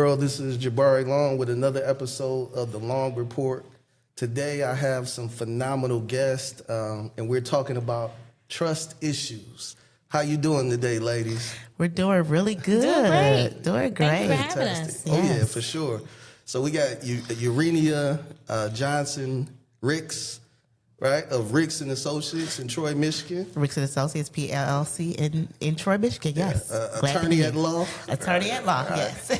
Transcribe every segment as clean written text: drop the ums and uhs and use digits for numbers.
world. This is Jabari Long with another episode of The Long Report. Today I have some phenomenal guests, and we're talking about trust issues. How you doing today, ladies? We're doing really good. Doing great. Thanks for having us. Oh, yeah, for sure. So we got Urania Johnson Ricks, right, of Ricks and Associates in Troy, Michigan. Ricks and Associates, PLLC in Troy, Michigan, yes. Attorney at law. Attorney at law, yes.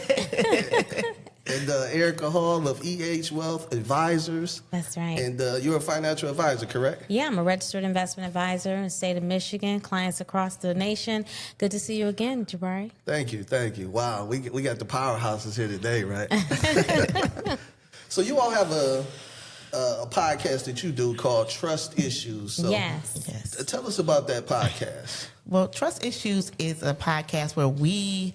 And Erica Hall of EH Wealth Advisors. That's right. And you're a financial advisor, correct? Yeah, I'm a registered investment advisor in the state of Michigan, clients across the nation. Good to see you again, Jabari. Thank you. Wow, we got the powerhouses here today, right? So you all have a podcast that you do called Trust Issues. So Yes. Tell us about that podcast. Well, Trust Issues is a podcast where we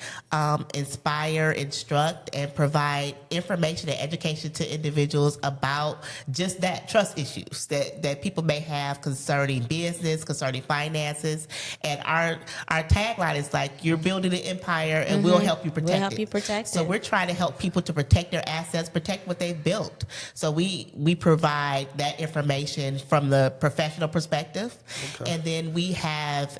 inspire, instruct, and provide information and education to individuals about just that, trust issues that people may have concerning business, concerning finances. And our tagline is like, you're building an empire and we'll help you protect it. We'll help you protect So it. we're trying to help people to protect their assets, protect what they've built. So we provide that information from the professional perspective. Okay. And then we have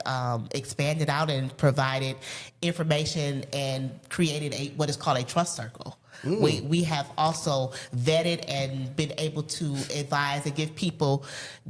expanded out and provided information and created what is called a trust circle. We have also vetted and been able to advise and give people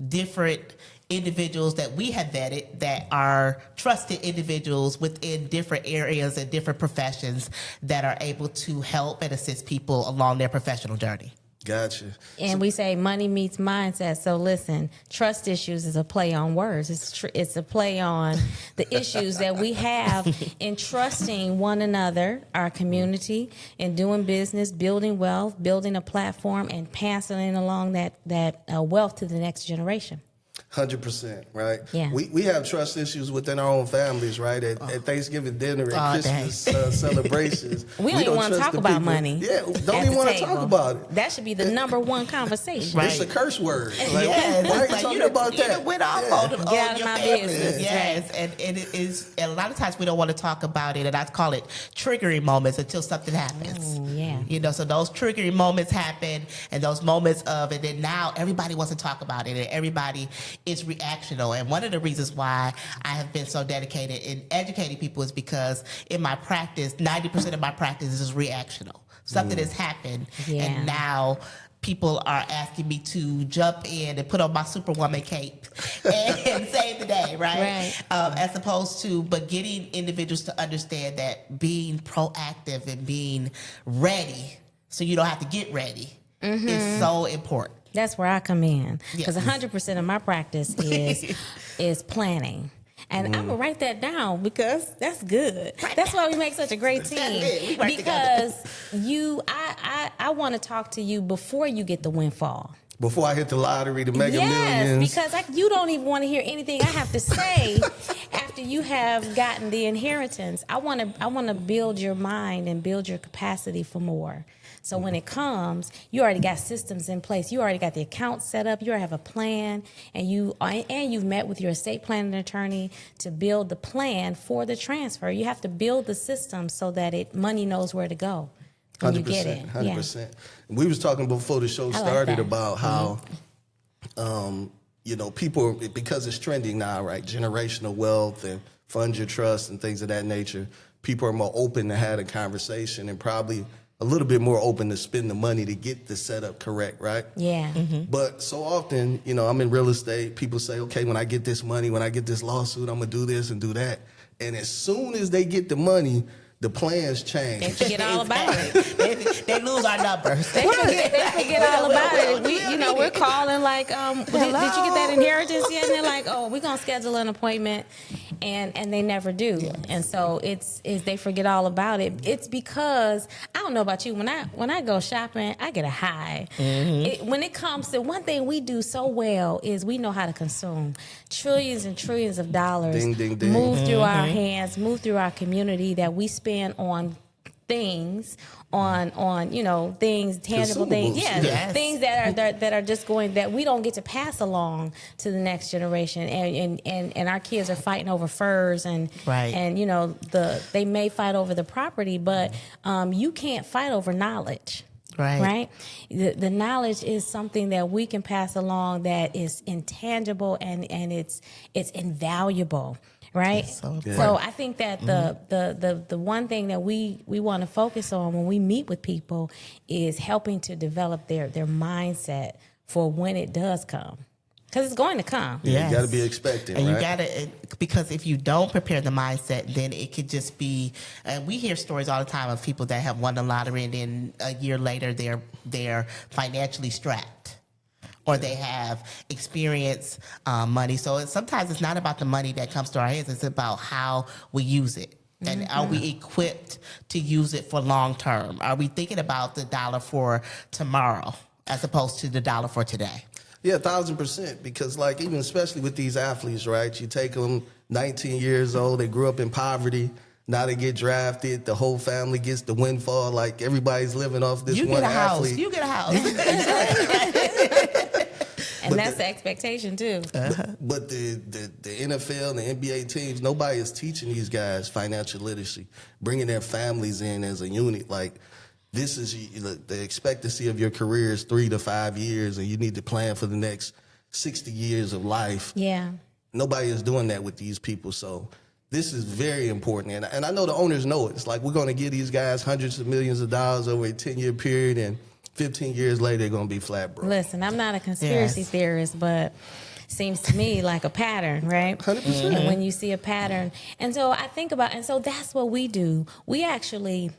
different individuals that we have vetted that are trusted individuals within different areas and different professions that are able to help and assist people along their professional journey. Gotcha. And we say money meets mindset. So listen, trust issues is a play on words. It's a play on the issues that we have in trusting one another, our community, in doing business, building wealth, building a platform, and passing along that wealth to the next generation. 100%, right? Yeah. We have trust issues within our own families, right? At Thanksgiving dinner and Christmas celebrations. We don't even want to trust talk the about people. money. Yeah, don't even want to talk about it. That should be the number one conversation. Right. It's a curse word. Like, Yes, why are it's you like talking don't- about you that? done went off Yeah. on Get out of your my family. business. Yes, and it is. And a lot of times we don't want to talk about it, and I call it triggering moments until something happens. Oh, yeah. You know, so those triggering moments happen, and those moments of, and then now everybody wants to talk about it, and everybody is reactional. And one of the reasons why I have been so dedicated in educating people is because in my practice, 90% of my practice is reactional. Something has happened, Yeah. and now people are asking me to jump in and put on my Superwoman cape and save the day, right? As opposed to, but getting individuals to understand that being proactive and being ready so you don't have to get ready is so important. That's where I come in, because Yes. 100% of my practice is planning. And I'm gonna write that down because that's good. That's why we make such a great team. it. We work Because I want to talk to you before you get the windfall. Before I hit the lottery, the Mega Millions. Because you don't even want to hear anything I have to say after you have gotten the inheritance. I want to build your mind and build your capacity for more. So when it comes, you already got systems in place. You already got the account set up. You already have a plan, and you've met with your estate planning attorney to build the plan for the transfer. You have to build the system so that money knows where to go when you get it. 100%. We was talking before the show started that. about how, people, because it's trending now, right? Generational wealth and fund your trust and things of that nature. People are more open to have a conversation and probably a little bit more open to spend the money to get the setup correct, right? Yeah. But so often, I'm in real estate, people say, okay, when I get this money, when I get this lawsuit, I'm going to do this and do that. And as soon as they get the money, the plans change. They forget all about it. They lose our numbers. They forget all about it. We're calling like, did you get that inheritance yet? And they're like, oh, we're gonna schedule an appointment, and they never do. Yes. And so it's they forget all about it. It's because I don't know about you. When I go shopping, I get a high. When it comes to one thing we do so well is we know how to consume trillions and trillions of dollars. Ding, ding, ding. Move through our hands, move through our community that we spend on things on things, tangible things, Consumables. Yes. things that are just going, that we don't get to pass along to the next generation, and our kids are fighting over furs and Right. and they may fight over the property, but you can't fight over knowledge. Right. The knowledge is something that we can pass along that is intangible and it's invaluable. Right. So So I think that the one thing that we want to focus on when we meet with people is helping to develop their mindset for when it does come. Because it's going to come. Yeah, you got to be expecting, and right? you got to, because if you don't prepare the mindset, then it could just be. And we hear stories all the time of people that have won the lottery, and then a year later they're financially strapped, or they have experienced money. So sometimes it's not about the money that comes to our hands; it's about how we use it. And are we equipped to use it for long term? Are we thinking about the dollar for tomorrow as opposed to the dollar for today? Yeah, 1,000%. Because, like, even especially with these athletes, right? You take them 19 years old, they grew up in poverty. Now they get drafted. The whole family gets the windfall. Like, everybody's living off this You one get a house. athlete. You get a house. And that's the expectation too. But the NFL and the NBA teams, nobody is teaching these guys financial literacy, bringing their families in as a unit. Like, this is the expectancy of your career is 3 to 5 years, and you need to plan for the next 60 years of life. Yeah. Nobody is doing that with these people. So this is very important. And I know the owners know it. It's like, we're going to give these guys hundreds of millions of dollars over a 10-year period, and 15 years later, they're going to be flat broke. Listen, I'm not a conspiracy theorist, but seems to me like a pattern, right? 100%. And when you see a pattern, and so I think about, and so that's what we do. We actually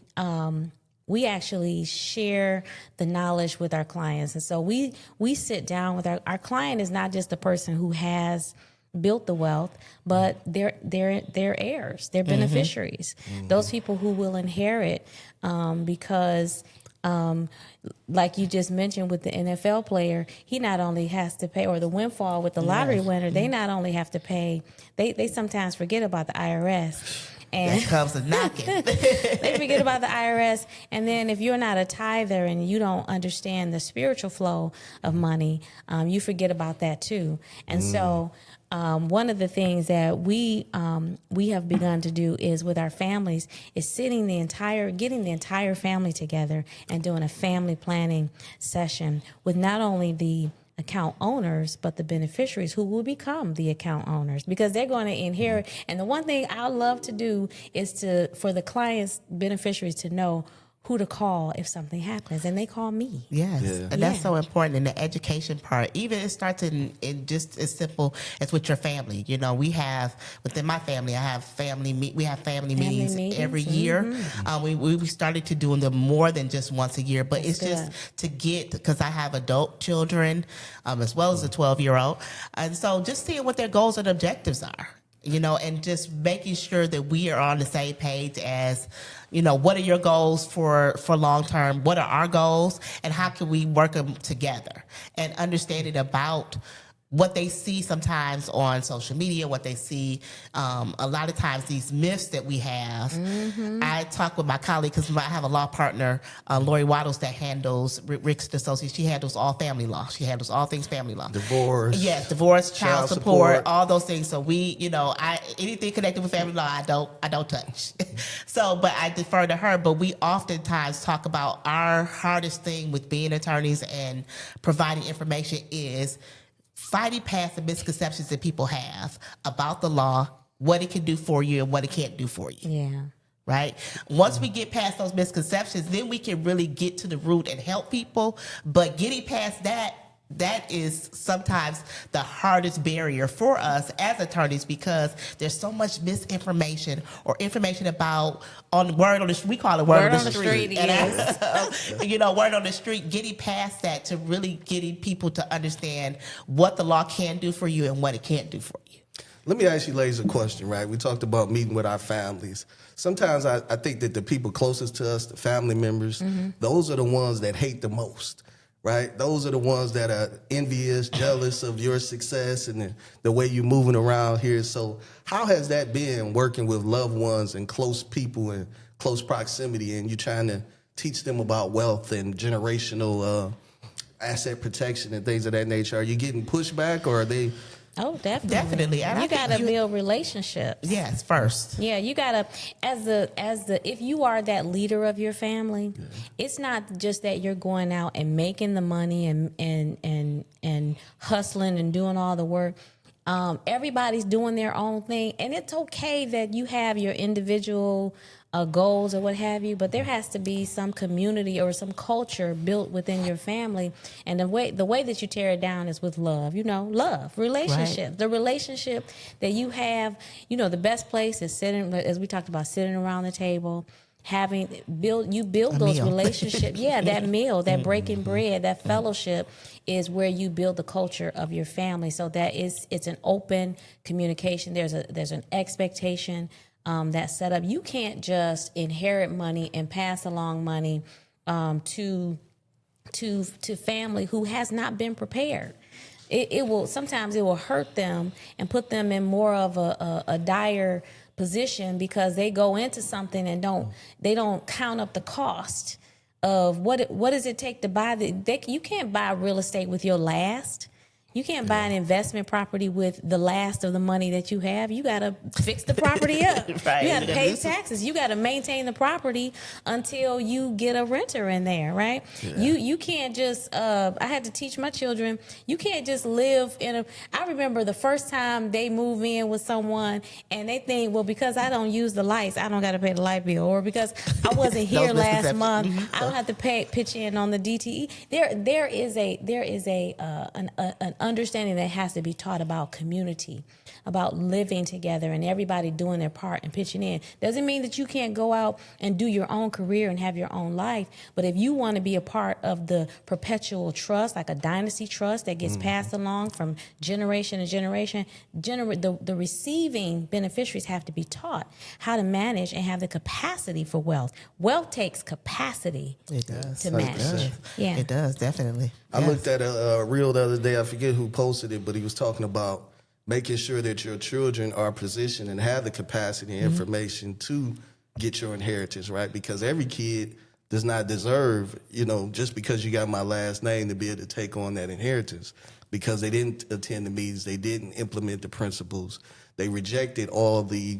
share the knowledge with our clients, and so we sit down with our client is not just the person who has built the wealth, but they're heirs, they're beneficiaries, those people who will inherit, because. Like you just mentioned with the NFL player, he not only has to pay, or the windfall with the lottery winner, they not only have to pay, they sometimes forget about the IRS. And That comes a knocking. they forget about the IRS. And then if you're not a tither and you don't understand the spiritual flow of money, you forget about that too. And so one of the things that we have begun to do is with our families is getting the entire family together and doing a family planning session with not only the account owners, but the beneficiaries who will become the account owners, because they're going to inherit. And the one thing I love to do is for the clients' beneficiaries to know who to call if something happens, and they call me. Yes, Yeah. and that's so important in the education part. Even it starts in just as simple as with your family. You know, we have within my family, I have family meetings every year. We started to doing them more than just once a year, but That's it's just good. to get, because I have adult children as well as a 12-year-old, and so just seeing what their goals and objectives are. You know, and just making sure that we are on the same page as, you know, what are your goals for long term? What are our goals? And how can we work them together? And understanding about what they see sometimes on social media, what they see a lot of times, these myths that we have. I talk with my colleague, because I have a law partner, Lori Waddles, that handles Rick's Associates. She handles all family law. She handles all things family law. Divorce. Yes, divorce, child Child support, support. all those things. So we, you know, anything connected with family law, I don't touch. So, but I defer to her. But we oftentimes talk about our hardest thing with being attorneys and providing information is fighting past the misconceptions that people have about the law, what it can do for you and what it can't do for you. Yeah. Right? Once we get past those misconceptions, then we can really get to the root and help people. But getting past that is sometimes the hardest barrier for us as attorneys, because there's so much misinformation or information about word on the street. We call it word on the street. Yes. You know, word on the street, getting past that to really getting people to understand what the law can do for you and what it can't do for you. Let me ask you ladies a question, right? We talked about meeting with our families. Sometimes I think that the people closest to us, the family members, those are the ones that hate the most, right? Those are the ones that are envious, jealous of your success and the way you're moving around here. So how has that been working with loved ones and close people and close proximity and you're trying to teach them about wealth and generational asset protection and things of that nature, are you getting pushback, or are they? Oh, definitely. Definitely. And I You think got to build relationships. Yes, first. Yeah, you gotta if you are that leader of your family, it's not just that you're going out and making the money and hustling and doing all the work. Everybody's doing their own thing, and it's okay that you have your individual goals or what have you, but there has to be some community or some culture built within your family, and the way that you tear it down is with love. Love, relationship. Right. The relationship that you have, the best place is sitting, as we talked about, sitting around the table, build those relationships. Yeah, that meal, that breaking bread, that fellowship is where you build the culture of your family. So it's an open communication. There's an expectation that's set up. You can't just inherit money and pass along money to family who has not been prepared. Sometimes it will hurt them and put them in more of a dire position because they go into something and don't count up the cost of what does it take to buy you can't buy real estate with your last. You can't buy an investment property with the last of the money that you have. You got to fix the property up. Right. You got to pay taxes. You got to maintain the property until you get a renter in there, right? Yeah. You can't just, I had to teach my children, you can't just live I remember the first time they move in with someone and they think, well, because I don't use the lights, I don't got to pay the light bill. Or because I wasn't here last month, I don't have to pitch in on the DTE. There is an understanding that has to be taught about community, about living together and everybody doing their part and pitching in. Doesn't mean that you can't go out and do your own career and have your own life, but if you want to be a part of the perpetual trust, like a dynasty trust that gets passed along from generation to generation, the receiving beneficiaries have to be taught how to manage and have the capacity for wealth. Wealth takes capacity to manage. Yeah. It does, definitely. I looked at a reel the other day, I forget who posted it, but he was talking about making sure that your children are positioned and have the capacity and information to get your inheritance, right? Because every kid does not deserve, just because you got my last name, to be able to take on that inheritance, because they didn't attend the meetings, they didn't implement the principles, they rejected all the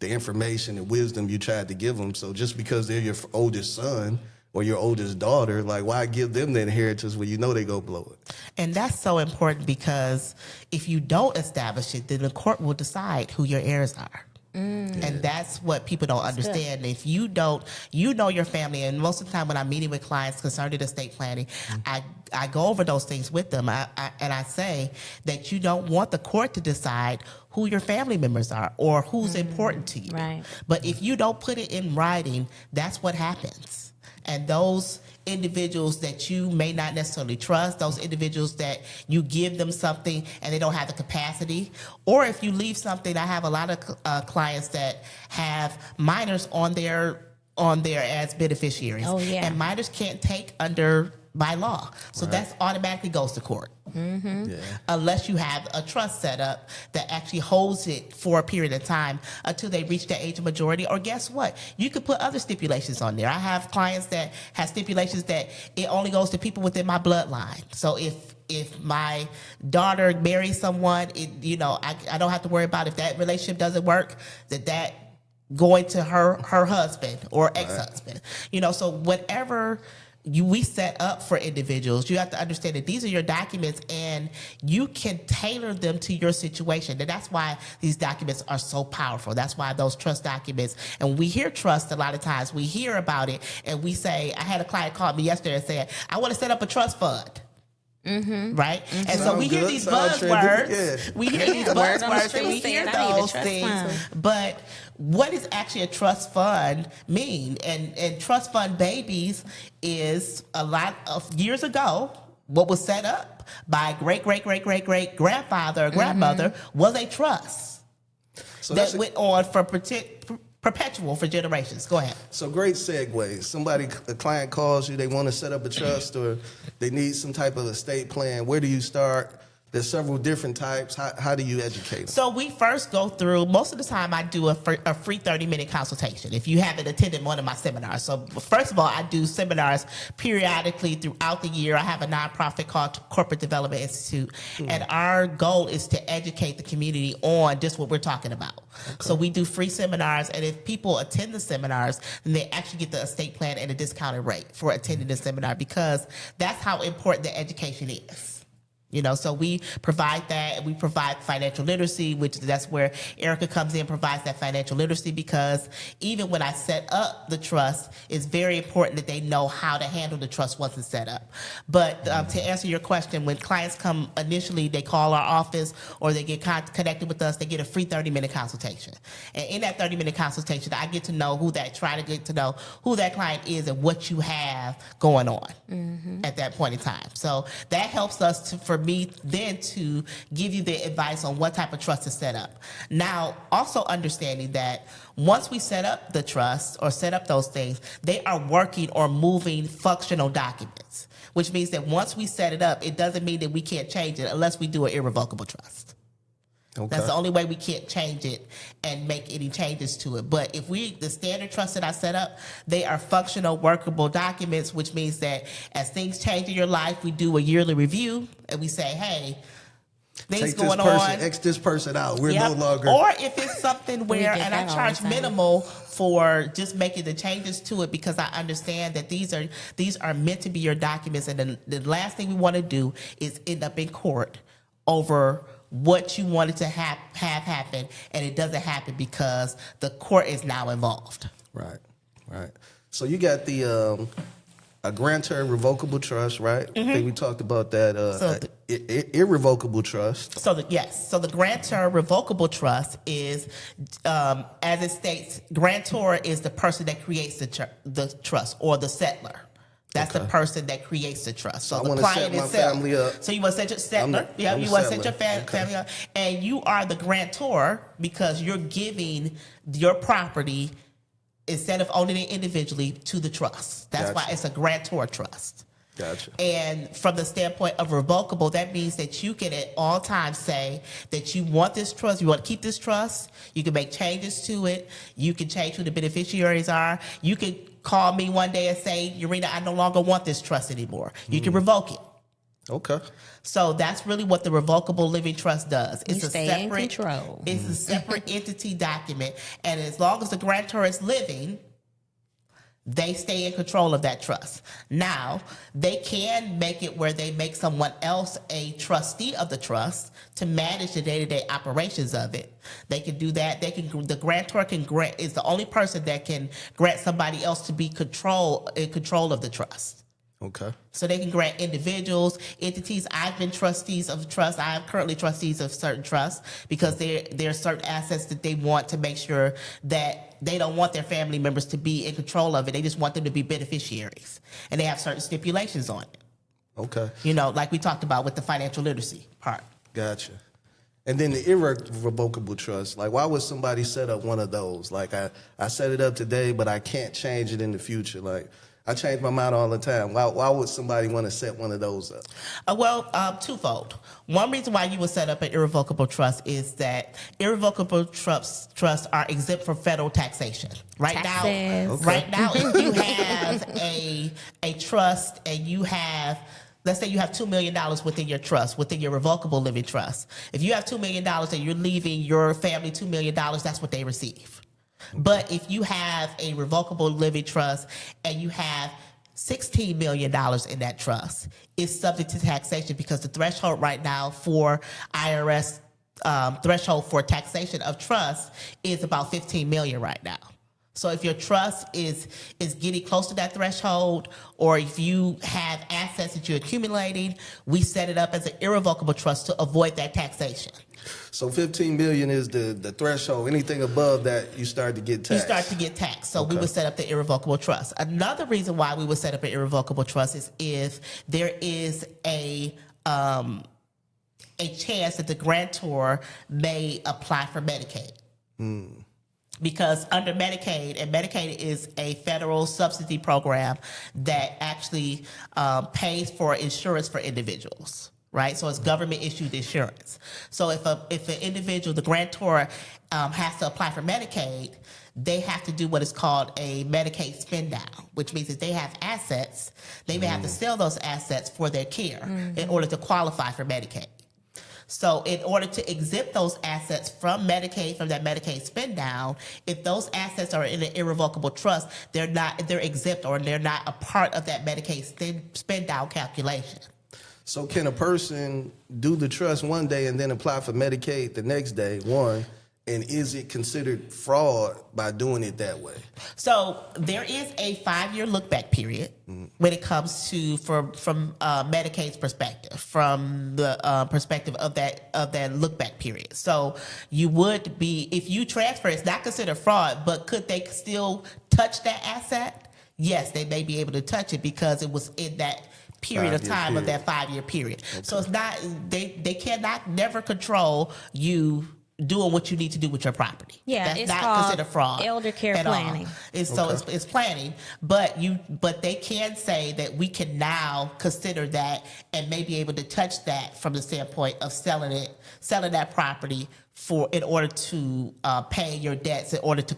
information and wisdom you tried to give them. So just because they're your oldest son or your oldest daughter, like, why give them the inheritance when they go blow it? And that's so important, because if you don't establish it, then the court will decide who your heirs are. And that's what people don't understand. If you don't, your family, and most of the time when I'm meeting with clients concerned with estate planning, I go over those things with them. And I say that you don't want the court to decide who your family members are or who's important to you. Right. But if you don't put it in writing, that's what happens. And those individuals that you may not necessarily trust, those individuals that you give them something and they don't have the capacity, or if you leave something, I have a lot of clients that have minors on there as beneficiaries. Oh, yeah. And minors can't take under by law. So that's automatically goes to court. Unless you have a trust set up that actually holds it for a period of time until they reach the age of majority. Or guess what? You could put other stipulations on there. I have clients that have stipulations that it only goes to people within my bloodline. So if my daughter marries someone, I don't have to worry about if that relationship doesn't work, that going to her husband or ex-husband. So whatever we set up for individuals, you have to understand that these are your documents and you can tailor them to your situation. And that's why these documents are so powerful. That's why those trust documents, and we hear trust a lot of times, we hear about it and we say, I had a client call me yesterday and said, I want to set up a trust fund. Right? And so we hear these buzzwords. We hear these buzzwords and we hear those things. But what does actually a trust fund mean? And trust fund babies is a lot of years ago, what was set up by great grandfather or grandmother was a trust that went on for perpetual for generations. Go ahead. So great segue. A client calls you, they want to set up a trust or they need some type of estate plan. Where do you start? There's several different types. How do you educate them? So we first go through, most of the time I do a free 30-minute consultation if you haven't attended one of my seminars. So first of all, I do seminars periodically throughout the year. I have a nonprofit called Corporate Development Institute, and our goal is to educate the community on just what we're talking about. So we do free seminars, and if people attend the seminars, then they actually get the estate plan at a discounted rate for attending the seminar, because that's how important the education is. You know, so we provide that, and we provide financial literacy, which that's where Erica comes in, provides that financial literacy, because even when I set up the trust, it's very important that they know how to handle the trust once it's set up. But to answer your question, when clients come initially, they call our office or they get connected with us, they get a free 30-minute consultation. And in that 30-minute consultation, I get to know try to get to know who that client is and what you have going on at that point in time. So that helps us for me then to give you the advice on what type of trust to set up. Now, also understanding that once we set up the trust or set up those things, they are working or moving functional documents, which means that once we set it up, it doesn't mean that we can't change it unless we do an irrevocable trust. Okay. That's the only way we can't change it and make any changes to it. But if the standard trust that I set up, they are functional, workable documents, which means that as things change in your life, we do a yearly review and we say, hey, things going on. X this person out. We're no longer. Or if it's something where, and I charge minimal for just making the changes to it, because I understand that these are meant to be your documents. And the last thing we want to do is end up in court over what you wanted to have happen, and it doesn't happen because the court is now involved. Right. So you got the a grantor irrevocable trust, right? I think we talked about that. Irrevocable trust. So the grantor revocable trust is, as it states, grantor is the person that creates the trust, or the settler. That's the person that creates the trust. So the client itself. Family up. So you want to set your settler. You want to set your family up. And you are the grantor because you're giving your property, instead of owning it individually, to the trust. That's why it's a grantor trust. Gotcha. And from the standpoint of revocable, that means that you can at all times say that you want this trust, you want to keep this trust, you can make changes to it, you can change who the beneficiaries are, you can call me one day and say, Urena, I no longer want this trust anymore. You can revoke it. Okay. So that's really what the revocable living trust does. It's a separate control. It's a separate entity document, and as long as the grantor is living, they stay in control of that trust. Now, they can make it where they make someone else a trustee of the trust to manage the day-to-day operations of it. They can do that. The grantor is the only person that can grant somebody else to be in control of the trust. Okay. So they can grant individuals, entities. I've been trustees of trusts. I am currently trustees of certain trusts because there are certain assets that they want to make sure that they don't want their family members to be in control of it. They just want them to be beneficiaries. And they have certain stipulations on it. Okay. You know, like we talked about with the financial literacy part. Gotcha. And then the irrevocable trust, like why would somebody set up one of those? Like I set it up today, but I can't change it in the future. Like I change my mind all the time. Why would somebody want to set one of those up? Twofold. One reason why you would set up an irrevocable trust is that irrevocable trusts are exempt from federal taxation. Right now, if you have a trust and you have, let's say you have $2 million within your trust, within your revocable living trust. If you have $2 million and you're leaving your family $2 million, that's what they receive. But if you have a revocable living trust and you have $16 million in that trust, it's subject to taxation because the threshold right now for IRS threshold for taxation of trust is about $15 million right now. So if your trust is getting close to that threshold, or if you have assets that you're accumulating, we set it up as an irrevocable trust to avoid that taxation. So 15 million is the threshold. Anything above that, you start to get taxed. You start to get taxed. So we would set up the irrevocable trust. Another reason why we would set up an irrevocable trust is if there is a chance that the grantor may apply for Medicaid. Because under Medicaid, and Medicaid is a federal subsidy program that actually pays for insurance for individuals. right? So it's government issued insurance. So if an individual, the grantor, has to apply for Medicaid, they have to do what is called a Medicaid spend down, which means if they have assets, they may have to sell those assets for their care in order to qualify for Medicaid. So in order to exempt those assets from Medicaid, from that Medicaid spend down, if those assets are in an irrevocable trust, they're exempt, or they're not a part of that Medicaid spend down calculation. So can a person do the trust one day and then apply for Medicaid the next day, one? And is it considered fraud by doing it that way? So there is a 5-year look back period when it comes to from Medicaid's perspective, from the perspective of that look back period. So you would be, if you transfer, it's not considered fraud, but could they still touch that asset? Yes, they may be able to touch it because it was in that period of time of that 5-year period. Okay. So it's not, they cannot never control you doing what you need to do with your property. Yeah, that's it's not called considered fraud. elder care planning. It's planning, but they can say that we can now consider that and may be able to touch that from the standpoint of selling that property in order to pay your debts, in order to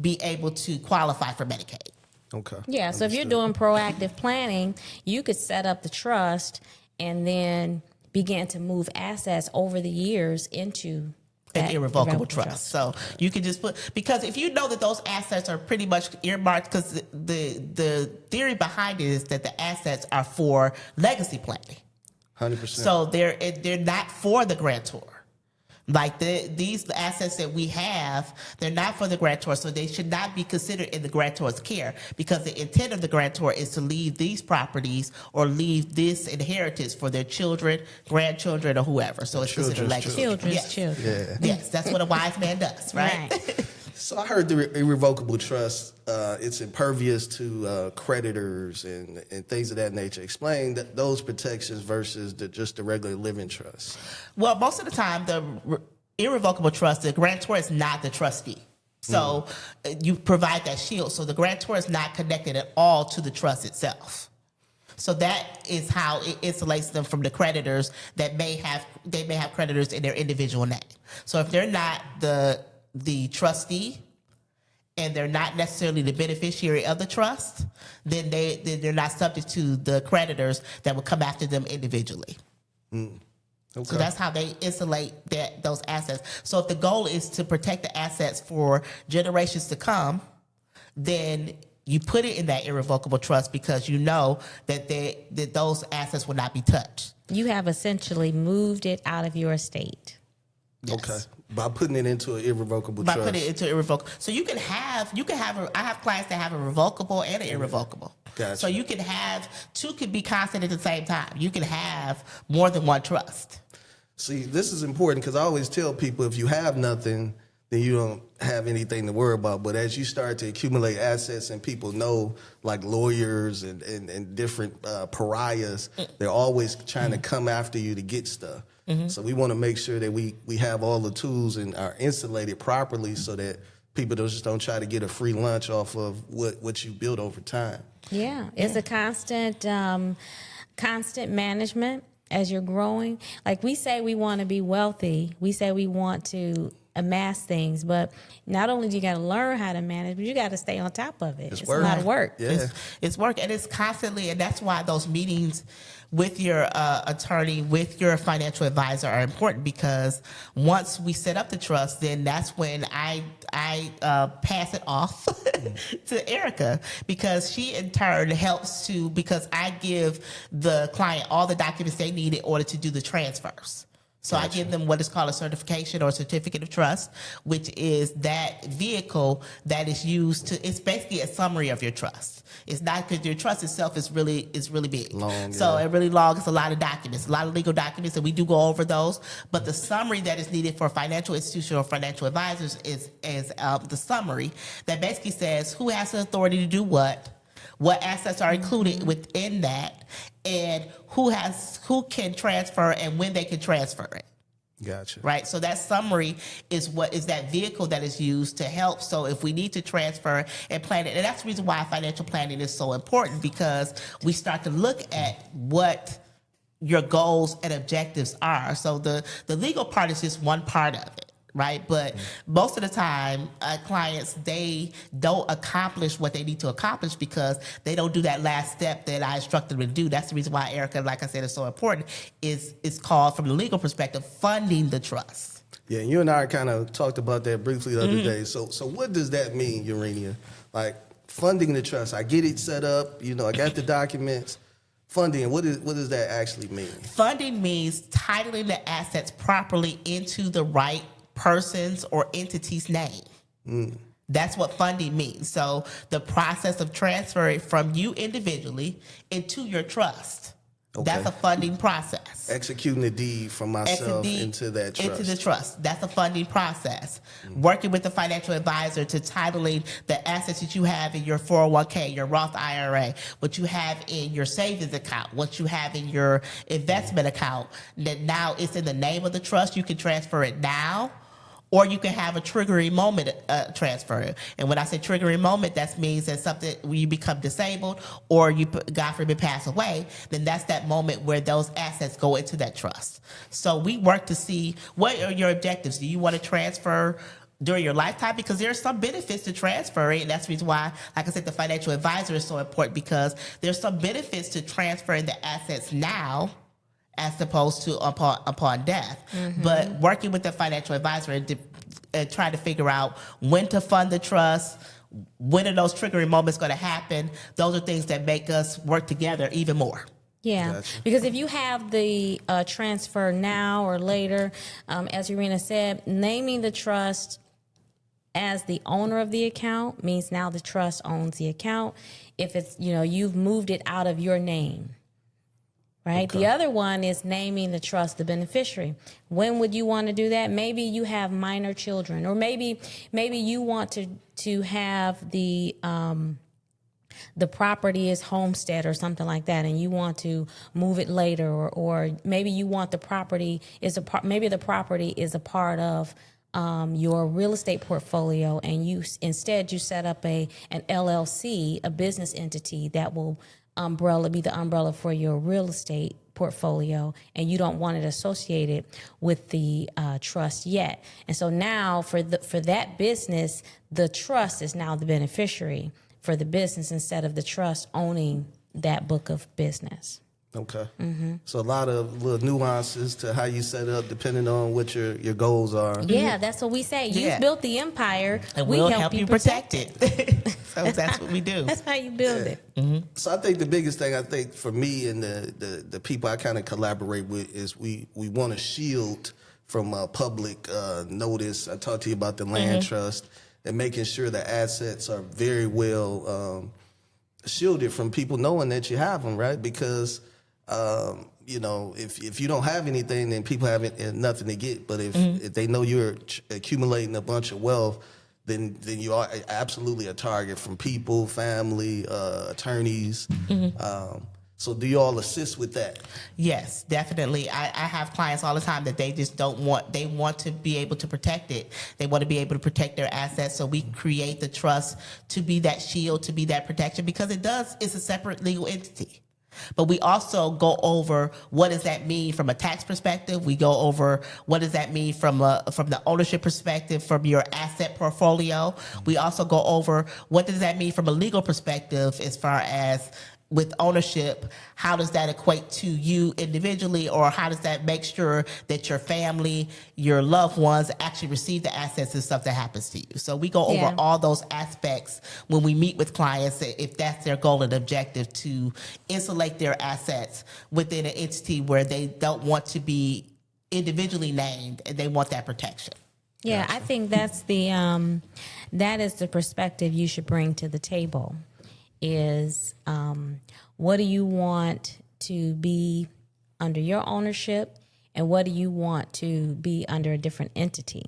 be able to qualify for Medicaid. Okay. Yeah, so if you're doing proactive planning, you could set up the trust and then begin to move assets over the years into an irrevocable trust. So you can just because if you know that those assets are pretty much earmarked, because the theory behind it is that the assets are for legacy planning. 100%. So they're not for the grantor. Like these assets that we have, they're not for the grantor, so they should not be considered in the grantor's care, because the intent of the grantor is to leave these properties or leave this inheritance for their children, grandchildren, or whoever. So it's considered legacy. Children's children. Yeah. Yes, that's what a wise man does, right? So I heard the irrevocable trust, it's impervious to creditors and things of that nature. Explain those protections versus just the regular living trust. Well, most of the time, the irrevocable trust, the grantor is not the trustee. So you provide that shield. So the grantor is not connected at all to the trust itself. So that is how it insulates them from the creditors that may have creditors in their individual name. So if they're not the trustee and they're not necessarily the beneficiary of the trust, then they're not subject to the creditors that would come after them individually. Okay. So that's how they insulate those assets. So if the goal is to protect the assets for generations to come, then you put it in that irrevocable trust because you know that those assets will not be touched. You have essentially moved it out of your estate. Yes. Okay. By putting it into an irrevocable trust. By putting it into irrevocable. So I have clients that have a revocable and an irrevocable. Gotcha. So you can have two could be constant at the same time. You can have more than one trust. See, this is important because I always tell people if you have nothing, then you don't have anything to worry about. But as you start to accumulate assets and people know, like lawyers and different pariahs, they're always trying to come after you to get stuff. Mm-hmm. So we want to make sure that we have all the tools and are insulated properly so that people just don't try to get a free lunch off of what you build over time. Yeah, it's a constant management as you're growing. Like we say we want to be wealthy. We say we want to amass things, but not only do you got to learn how to manage, but you got to stay on top of it. It's a lot of work. Yeah. It's work, and it's constantly, and that's why those meetings with your attorney, with your financial advisor are important, because once we set up the trust, then that's when I pass it off to Erica, because she in turn helps because I give the client all the documents they need in order to do the transfers. So gotcha. I give them what is called a certification or certificate of trust, which is that vehicle that is used it's basically a summary of your trust. It's not, because your trust itself is really big. Long, so it's really long. It's a lot of documents, a lot of legal documents, and we do go over those. But the summary that is needed for financial institution or financial advisors is the summary that basically says who has the authority to do what assets are included within that, and who can transfer and when they can transfer it. Gotcha. Right. So that summary is what is that vehicle that is used to help. So if we need to transfer and plan it, and that's the reason why financial planning is so important, because we start to look at what your goals and objectives are. So the legal part is just one part of it. Right. But most of the time, clients, they don't accomplish what they need to accomplish because they don't do that last step that I instructed them to do. That's the reason why, Erica, like I said, is so important. It's called, from the legal perspective, funding the trust. Yeah, you and I kind of talked about that briefly the other day. So what does that mean, Urania? Like funding the trust, I get it set up, I got the documents. Funding, what does that actually mean? Funding means titling the assets properly into the right person's or entity's name. That's what funding means. So the process of transferring from you individually into your trust. Okay. That's a funding process. Executing the deed from myself into that trust. Into the trust. That's a funding process. Working with the financial advisor to titling the assets that you have in your 401k, your Roth IRA, what you have in your savings account, what you have in your investment account, that now it's in the name of the trust. You can transfer it now, or you can have a triggering moment transfer. And when I say triggering moment, that means that something, when you become disabled or you, God forbid, pass away, then that's that moment where those assets go into that trust. So we work to see, what are your objectives? Do you want to transfer during your lifetime? Because there are some benefits to transferring, and that's the reason why, like I said, the financial advisor is so important, because there's some benefits to transferring the assets now as opposed to upon death. But working with the financial advisor and trying to figure out when to fund the trust, when are those triggering moments going to happen, those are things that make us work together even more. Yeah, Gotcha. because if you have the transfer now or later, as Urania said, naming the trust as the owner of the account means now the trust owns the account. If it's, you've moved it out of your name. Right. Okay. The other one is naming the trust, the beneficiary. When would you want to do that? Maybe you have minor children, or maybe you want to have the property is homestead or something like that, and you want to move it later, or maybe you want the property is maybe the property is a part of your real estate portfolio, and you set up an LLC, a business entity that will be the umbrella for your real estate portfolio, and you don't want it associated with the trust yet. And so now for that business, the trust is now the beneficiary for the business instead of the trust owning that book of business. Okay. So a lot of little nuances to how you set it up depending on what your goals are. Yeah, that's what we say. You've built the empire, and we'll help you protect it. So that's what we do. That's how you build it. So I think the biggest thing, for me and the people I kind of collaborate with, is we want to shield from public notice. I talked to you about the land trust and making sure the assets are very well shielded from people knowing that you have them, right? Because if you don't have anything, then people have nothing to get. But if they know you're accumulating a bunch of wealth, then you are absolutely a target from people, family, attorneys. So do you all assist with that? Yes, definitely. I have clients all the time that they just they want to be able to protect it. They want to be able to protect their assets. So we create the trust to be that shield, to be that protection, because it's a separate legal entity. But we also go over what does that mean from a tax perspective. We go over what does that mean from the ownership perspective, from your asset portfolio. We also go over what does that mean from a legal perspective as far as with ownership, how does that equate to you individually, or how does that make sure that your family, your loved ones actually receive the assets if something happens to you? So we go over all those aspects when we meet with clients, if that's their goal and objective, to insulate their assets within an entity where they don't want to be individually named and they want that protection. Yeah, gotcha. I think that's that is the perspective you should bring to the table. Is what do you want to be under your ownership, and what do you want to be under a different entity?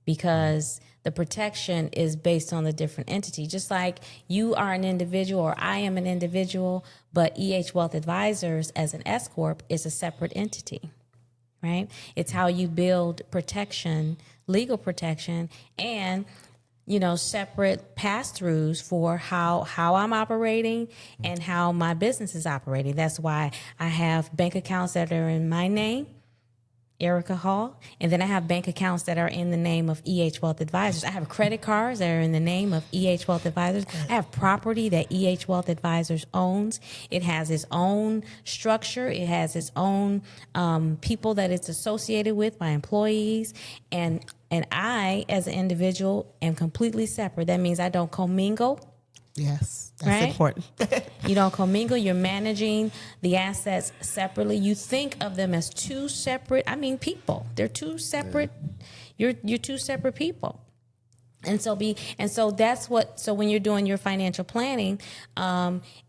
Because the protection is based on the different entity. Just like you are an individual, or I am an individual, but EH Wealth Advisors as an S Corp is a separate entity, right? It's how you build protection, legal protection, and separate pass-throughs for how I'm operating and how my business is operating. That's why I have bank accounts that are in my name, Erica Hall, and then I have bank accounts that are in the name of EH Wealth Advisors. I have credit cards that are in the name of EH Wealth Advisors. I have property that EH Wealth Advisors owns. It has its own structure. It has its own people that it's associated with, my employees, and I, as an individual, am completely separate. That means I don't commingle. Yes, that's Right? important. You don't commingle. You're managing the assets separately. You think of them as two separate. People. They're two separate. You're two separate people. And so that's what. So when you're doing your financial planning,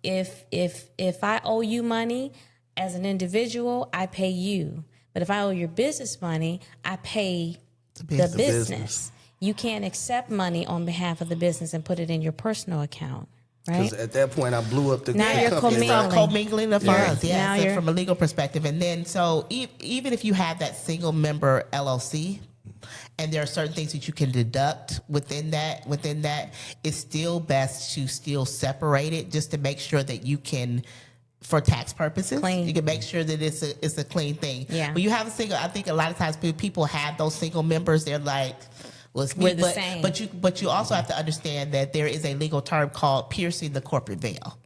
if I owe you money as an individual, I pay you. But if I owe your business money, I pay the business. You can't accept money on behalf of the business and put it in your personal account, right? Because at that point, I blew up the Now you're company. Commingling the funds, Now yes, you're- from a legal perspective. And then, so even if you have that single member LLC, and there are certain things that you can deduct within that, it's still best to still separate it just to make sure that you can, for tax purposes, Clean. you can make sure that it's a clean thing. Yeah. When you have a single, I think a lot of times people have those single members. They're like, well, it's me, We're the same. but you also have to understand that there is a legal term called piercing the corporate veil,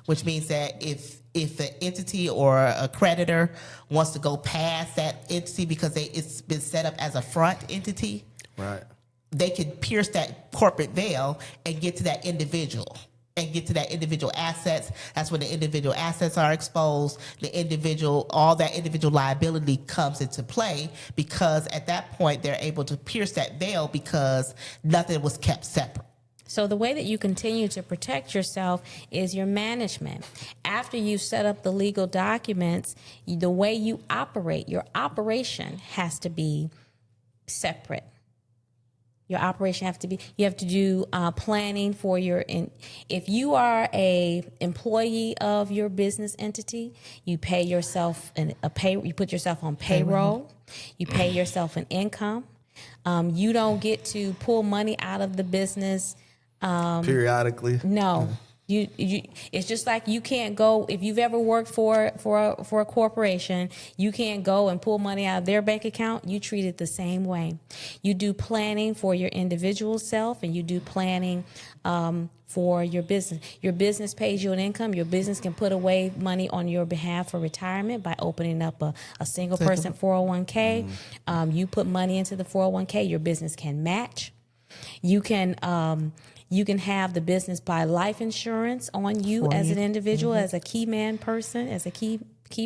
which means that if an entity or a creditor wants to go past that entity because it's been set up as a front entity, Right. they can pierce that corporate veil and get to that individual assets. That's when the individual assets are exposed. All that individual liability comes into play, because at that point they're able to pierce that veil because nothing was kept separate. So the way that you continue to protect yourself is your management. After you set up the legal documents, the way you operate, your operation has to be separate. Your operation you have to do planning for if you are a employee of your business entity, you pay yourself you put yourself on payroll, you pay yourself an income. You don't get to pull money out of the business Periodically. no. You it's just like you can't go, if you've ever worked for a corporation, you can't go and pull money out of their bank account. You treat it the same way. You do planning for your individual self, and you do planning for your business. Your business pays you an income. Your business can put away money on your behalf for retirement by opening up a single person 401k. You put money into the 401k. Your business can match. You can have the business buy life insurance on you as an individual, as a key man person, as a key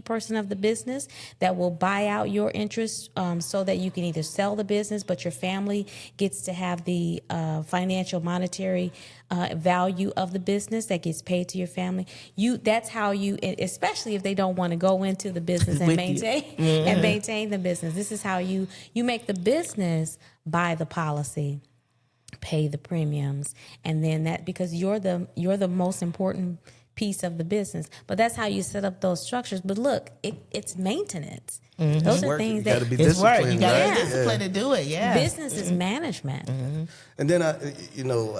person of the business that will buy out your interest, so that you can either sell the business, but your family gets to have the financial monetary value of the business that gets paid to your family. That's how you, especially if they don't want to go into the business and maintain the business. This is how you make the business buy the policy, pay the premiums, and then that, because you're the most important piece of the business. But that's how you set up those structures. But look, it's maintenance. Those are things that it's work. You got to be disciplined to do it. Yeah, business is management. And then I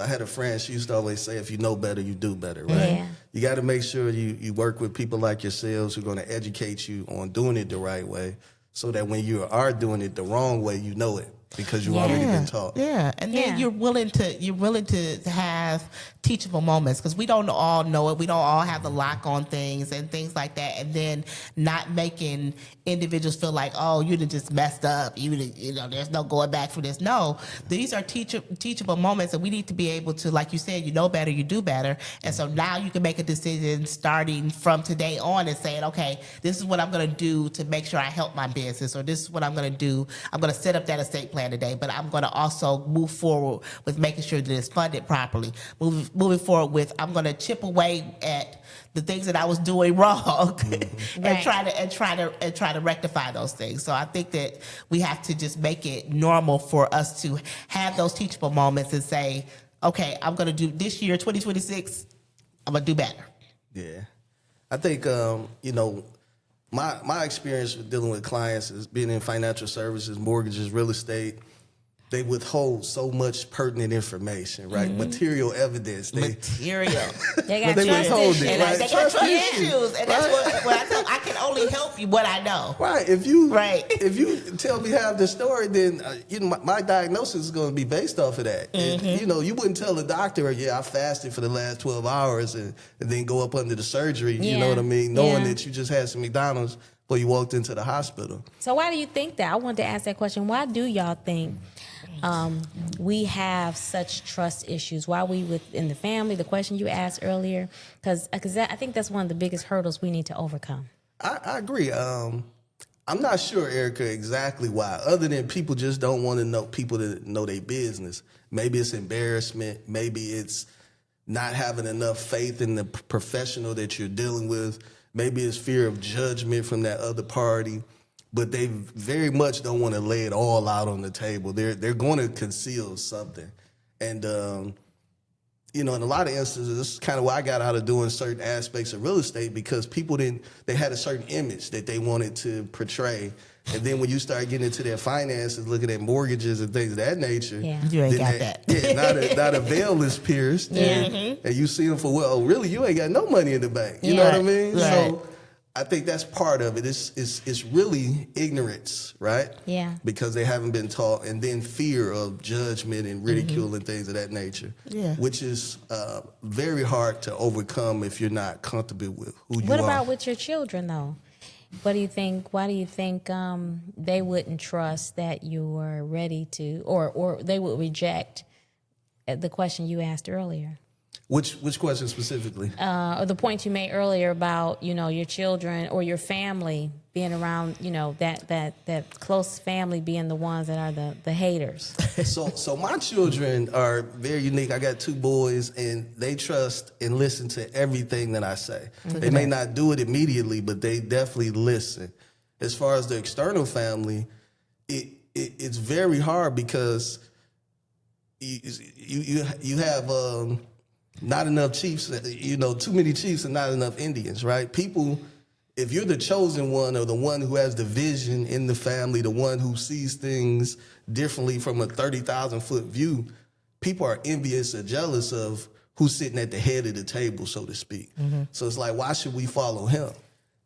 had a friend. She used to always say, "If you know better, you do better." Right? Yeah. You got to make sure you work with people like yourselves who are going to educate you on doing it the right way, so that when you are doing it the wrong way, you know it because you've already been taught. Yeah, and then you're willing to have teachable moments, because we don't all know it. We don't all have the lock on things and things like that, and then not making individuals feel like, oh, you done just messed up. There's no going back for this. No, these are teachable moments, and we need to be able to, like you said, you know better, you do better, and so now you can make a decision starting from today on and saying, okay, this is what I'm going to do to make sure I help my business, or this is what I'm going to do. I'm going to set up that estate plan today, but I'm going to also move forward with making sure that it's funded properly. Moving forward with, I'm going to chip away at the things that I was doing wrong, and try to rectify those things. So I think that we have to just make it normal for us to have those teachable moments and say, okay, I'm going to do this year, 2026, I'm going to do better. Yeah. I think, my experience with dealing with clients is being in financial services, mortgages, real estate. They withhold so much pertinent information, right? Material evidence. Material. They got They trust withhold issues. it, And right? they got Trust trust issues. issues. And that's what I tell them. I can only help you what I know. Right. If you Right. if you tell me half the story, then my diagnosis is going to be based off of that. And, you wouldn't tell the doctor, "Yeah, I fasted for the last 12 hours," and then go up under the surgery. You know Yeah. what I mean? Knowing Yeah. that you just had some McDonald's before you walked into the hospital. So why do you think that? I wanted to ask that question. Why do y'all think we have such trust issues? Why we within the family? The question you asked earlier, because I think that's one of the biggest hurdles we need to overcome. I agree. I'm not sure, Erica, exactly why. Other than people just don't want to know people that know their business. Maybe it's embarrassment. Maybe it's not having enough faith in the professional that you're dealing with. Maybe it's fear of judgment from that other party. But they very much don't want to lay it all out on the table. They're going to conceal something. And, in a lot of instances, this is kind of why I got out of doing certain aspects of real estate, because people they had a certain image that they wanted to portray. And then when you start getting into their finances, looking at mortgages and things of that nature, Yeah. You ain't then got that. Yeah, now the veil is pierced. Yeah. And you see them for, well, really, you ain't got no money in the bank. You Yeah. know what I mean? Right. So I think that's part of it. It's really ignorance, right? Yeah. Because they haven't been taught, and then fear of judgment and ridicule and things of that nature. Yeah. Which is very hard to overcome if you're not comfortable with who you What are. about with your children, though? What do you think? Why do you think they wouldn't trust that you are ready to, or they would reject the question you asked earlier? Which question specifically? Or the point you made earlier about, your children or your family being around, that close family being the ones that are the haters. So my children are very unique. I got 2 boys, and they trust and listen to everything that I say. They may not do it immediately, but they definitely listen. As far as the external family, it's very hard because you have not enough chiefs, too many chiefs and not enough Indians, right? People, if you're the chosen one or the one who has the vision in the family, the one who sees things differently from a 30,000-foot view, people are envious or jealous of who's sitting at the head of the table, so to speak. So it's like, why should we follow him?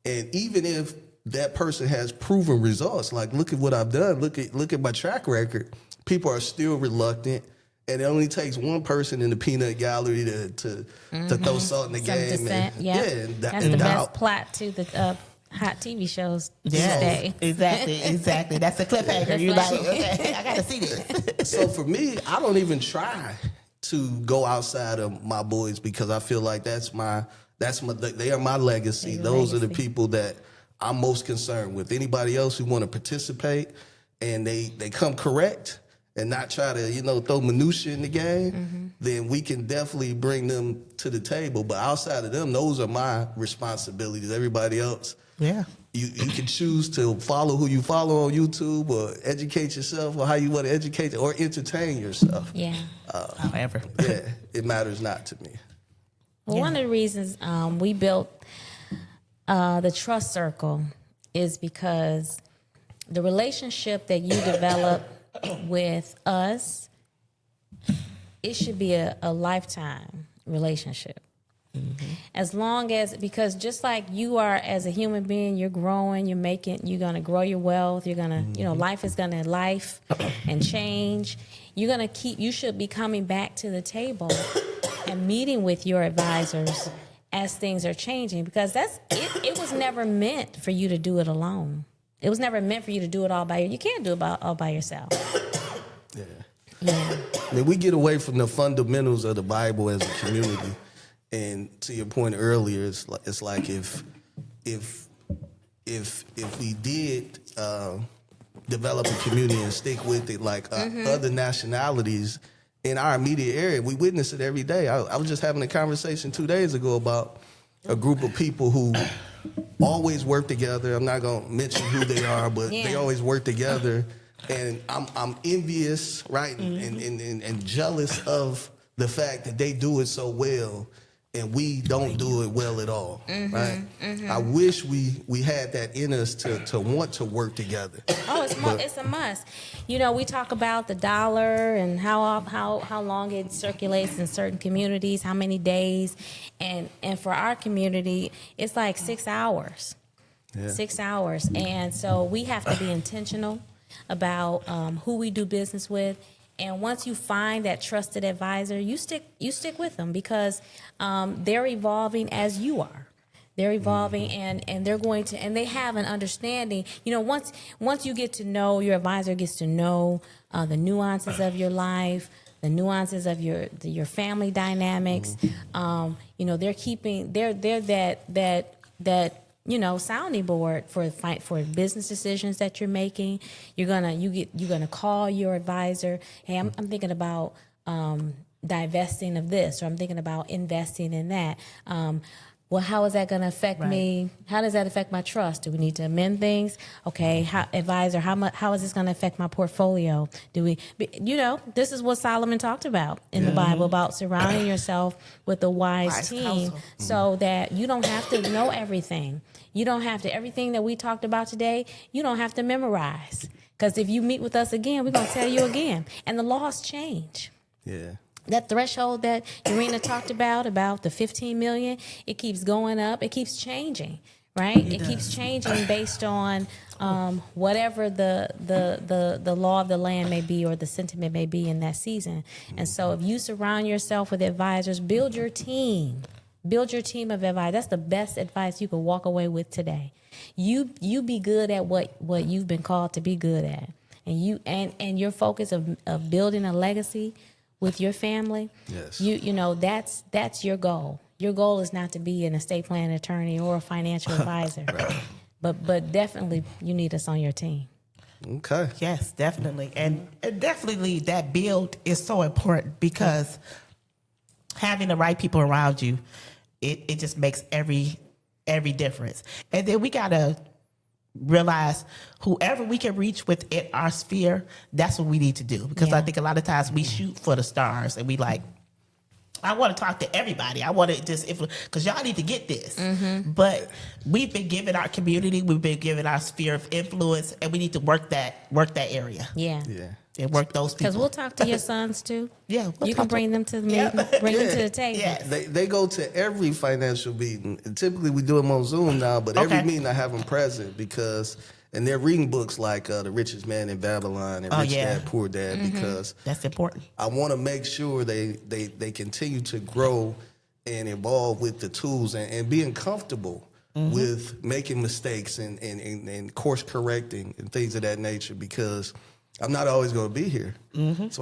And even if that person has proven results, like, look at what I've done, look at my track record, people are still reluctant. And it only takes one person in the peanut gallery to throw salt in the Some game. dissent, And That's the best plot to the hot TV shows these days. Exactly. That's the cliffhanger. You're like, okay, I gotta see this. So for me, I don't even try to go outside of my boys, because I feel like they are my legacy. Those are the people that I'm most concerned with. Anybody else who want to participate and they come correct and not try to, throw minutia in the game, then we can definitely bring them to the table. But outside of them, those are my responsibilities. Everybody else, Yeah. you can choose to follow who you follow on YouTube, or educate yourself, or how you want to educate, or entertain yourself. Yeah. However. Yeah, it matters not to me. Well, one of the reasons we built the Trust Circle is because the relationship that you develop with us, it should be a lifetime relationship. As long as, because just like you are as a human being, you're growing, you're going to grow your wealth, you're going to, life is going to life and change. You should be coming back to the table and meeting with your advisors as things are changing, because it was never meant for you to do it alone. It was never meant for you to do it all by yourself. You can't do it all by yourself. Yeah. I mean, we get away from the fundamentals of the Bible as a community. And to your point earlier, it's like if we did develop a community and stick with it, like other nationalities in our immediate area, we witness it every day. I was just having a conversation 2 days ago about a group of people who always work together. I'm not going to mention who they are, but they always work together. And I'm envious, right, and jealous of the fact that they do it so well. and we don't do it well at all, right? I wish we had that in us to want to work together. Oh, it's a must. You know, we talk about the dollar and how long it circulates in certain communities, how many days, and for our community, it's like 6 hours. Yeah. 6 hours, and so we have to be intentional about who we do business with. And once you find that trusted advisor, you stick with them, because they're evolving as you are. They're evolving, and they're going to, and they have an understanding. You know, once you get to know, your advisor gets to know the nuances of your life, the nuances of your family dynamics. You know, they're that sounding board for business decisions that you're making. You're gonna call your advisor. Hey, I'm thinking about divesting of this, or I'm thinking about investing in that. Well, how is that going to affect me? How does that affect my trust? Do we need to amend things? Okay, advisor, how is this going to affect my portfolio? This is what Solomon talked about in the Bible, about surrounding yourself with a wise team counsel. so that you don't have to know everything. You don't have to, everything that we talked about today, you don't have to memorize. Because if you meet with us again, we're going to tell you again. And the laws change. Yeah. That threshold that Irina talked about the 15 million, it keeps going up. It keeps changing, right? It keeps changing based on whatever the law of the land may be, or the sentiment may be in that season. And so if you surround yourself with advisors, build your team. Build your team of advisors. That's the best advice you can walk away with today. You be good at what you've been called to be good at. And you and your focus of building a legacy with your family. Yes. That's your goal. Your goal is not to be an estate planning attorney or a financial advisor. But definitely you need us on your team. Okay. Yes, definitely. And definitely that build is so important, because having the right people around you, it just makes every difference. And then we got to realize whoever we can reach within our sphere, that's what we need to do. Because I think a lot of times we shoot for the stars and we like, I want to talk to everybody. I want to just, because y'all need to get this. But we've been given our community, we've been given our sphere of influence, and we need to work that area. Yeah. Yeah. And work those people. Because we'll talk to your sons too. Yeah, we'll you talk can bring them to the meeting, bring them to the table. Yeah. They go to every financial meeting. And typically we do them on Zoom now, but every meeting I have them present, and they're reading books like The Richest Man in Babylon and Rich Dad, Poor Dad, because That's important. I want to make sure they continue to grow and evolve with the tools and being comfortable with making mistakes and course correcting and things of that nature, because I'm not always going to be here. So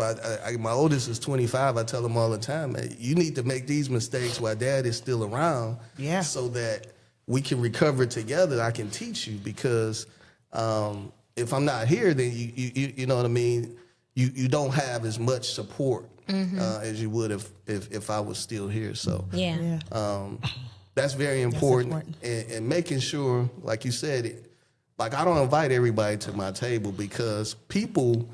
my oldest is 25. I tell him all the time, hey, you need to make these mistakes while Dad is still around, so that we can recover together. I can teach you, because if I'm not here, then you know what I mean. You don't have as much support as you would if I was still here. So that's very important. And making sure, like you said, like I don't invite everybody to my table, because people